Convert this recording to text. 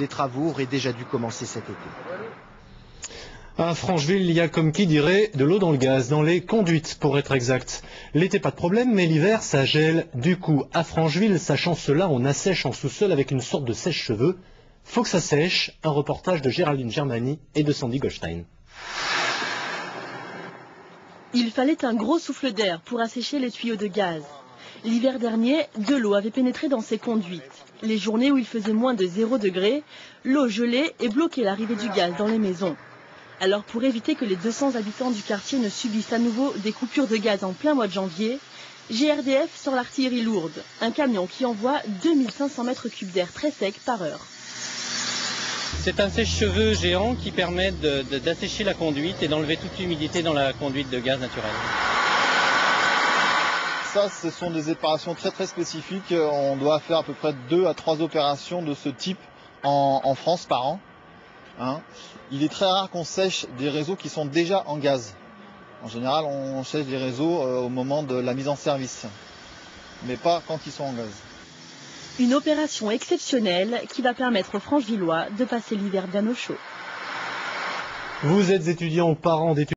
Des travaux auraient déjà dû commencer cet été. À Francheville, il y a, comme qui dirait, de l'eau dans le gaz, dans les conduites pour être exact. L'été pas de problème, mais l'hiver ça gèle. Du coup, à Francheville, sachant cela, on assèche en sous-sol avec une sorte de sèche-cheveux. Faut que ça sèche. Un reportage de Géraldine Germani et de Sandy Goldstein. Il fallait un gros souffle d'air pour assécher les tuyaux de gaz. L'hiver dernier, de l'eau avait pénétré dans ces conduites. Les journées où il faisait moins de 0 degré, l'eau gelait et bloquait l'arrivée du gaz dans les maisons. Alors pour éviter que les 200 habitants du quartier ne subissent à nouveau des coupures de gaz en plein mois de janvier, GRDF sort l'artillerie lourde, un camion qui envoie 2500 mètres cubes d'air très sec par heure. C'est un sèche-cheveux géant qui permet d'assécher la conduite et d'enlever toute l'humidité dans la conduite de gaz naturel. Ça, ce sont des opérations très spécifiques. On doit faire à peu près 2 à 3 opérations de ce type en France par an. Il est très rare qu'on sèche des réseaux qui sont déjà en gaz. En général, on sèche des réseaux au moment de la mise en service, mais pas quand ils sont en gaz. Une opération exceptionnelle qui va permettre aux Franchevillois de passer l'hiver bien au chaud. Vous êtes étudiant ou parent d'étudiants